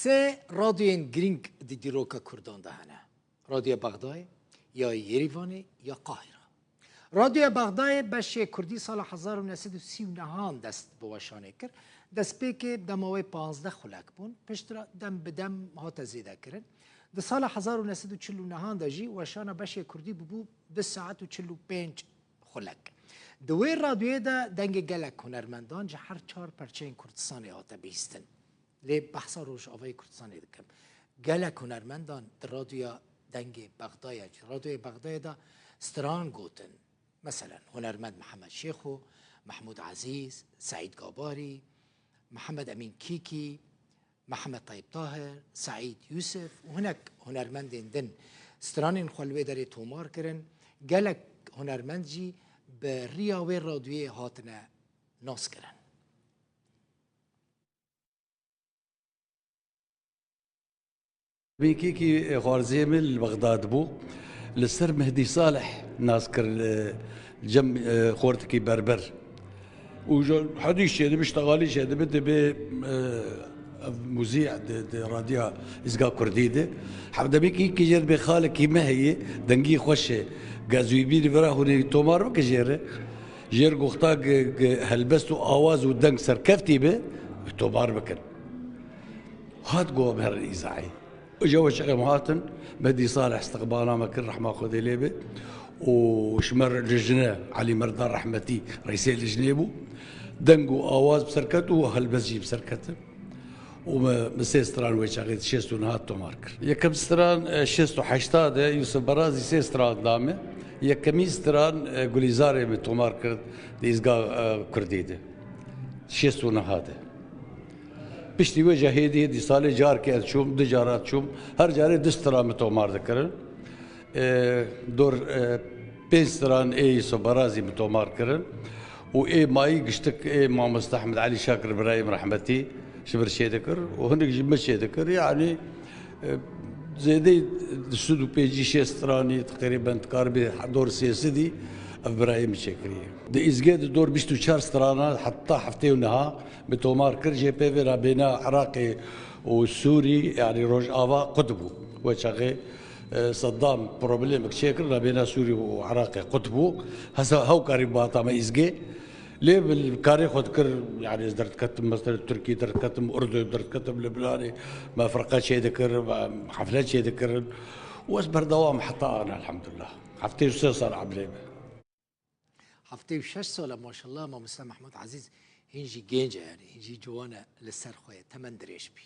سه رادیوین گرینگ دی دیروکا کردان دهنه رادیو بغداد یا یریوانی یا قاهره. رادیو بغداد بشه کردی سال 1939 دست بوشانه کرد. دست پی که دماوی 15 خلق بون پشتر دم بدم هات زیده کرد. در سال 1949 داجی وشانه بشه کردی ببو 2 ساعت و 45 خلق. دوی رادیو دا دنگ گلک هنرمندان جه هر 4 پرچه کردستانی هاته بیستن. لی بحثا روش آوای کردستانی دکم. گلک هنرمندان در رادیو دنگ بغداد رادیو بغداد دا ستران گوتن. مثلا هنرمند محمد شیخو، محمود عزیز، سعید گاباری، محمد امین کیکی، محمد طیب طاهر، سعید یوسف و هناك هنرمند دن ستران خلوه داری تومار کرن گلک هنرمند جی به ریاوی رادیوی هاتنه ناس کرن. بيكيكي خوارزيمي لبغداد بو لسر مهدي صالح ناسكر جم خورتكي بربر وجو حديث شيء بيشتغالي شيء بدي ب مذيع راديو إزقا كرديده حبدا بيكي كجير بخالك كي ما هي دنجي خوشه جازويبي برا هوني تومار وكجير جير قختاق هلبستو آواز ودنج سركفتي به تومار بكن هاد قوة بهر الإذاعي جو شغل مهاتن مهدي صالح استقباله مكن رحمه خذي ليبه وشمر لجنة علي مردان رحمتي رئيس لجنيبو دنقو آواز بسركته وهالبزجي بسركته ومسيستران ويشغل شيستو نهاتو ماركر يكم ستران شيستو حشتاده يوسف برازي سيستران دامه يكمي ستران قوليزاري متو ماركر ديزقا كرديده شيستو نهاده پشتی وجه هدی سال جار که شوم دجارات شوم هر جاره دسترا متومار ذکرن دور پنجستران ای سبرازی متومار کرن و ای مایی گشتک ای ما مستحمد علي شاكر ابراهيم رحمتي شبر شيء ذكر وهنك جمع شيء ذكر يعني زيدي السودو بيجي شيستراني تقريبا تقاربي دور سياسي ابراهيم شكري دي ازجاد دور بيشتو شهر سترانا حتى حفتي ونها بتومار كرجي بيفيرا بين عراقي وسوري يعني روج افا قطبو وشغي صدام بروبليم شكر بين سوري وعراقي قطبو هسا هو قريباتا ما ازجي ليه بالكاري خد كر يعني درت كتم مثلا تركي درت كتم اردن درت كتم لبناني ما فرقات شيء ذكر حفلات شيء ذكر واصبر دوام حتى انا الحمد لله حفتي صار عبليبه هفته و 6 ساله ماشاءالله ما مثل محمود عزیز هنجی گنجه يعني هنجي جوانا لسر خويا 8 دريش بي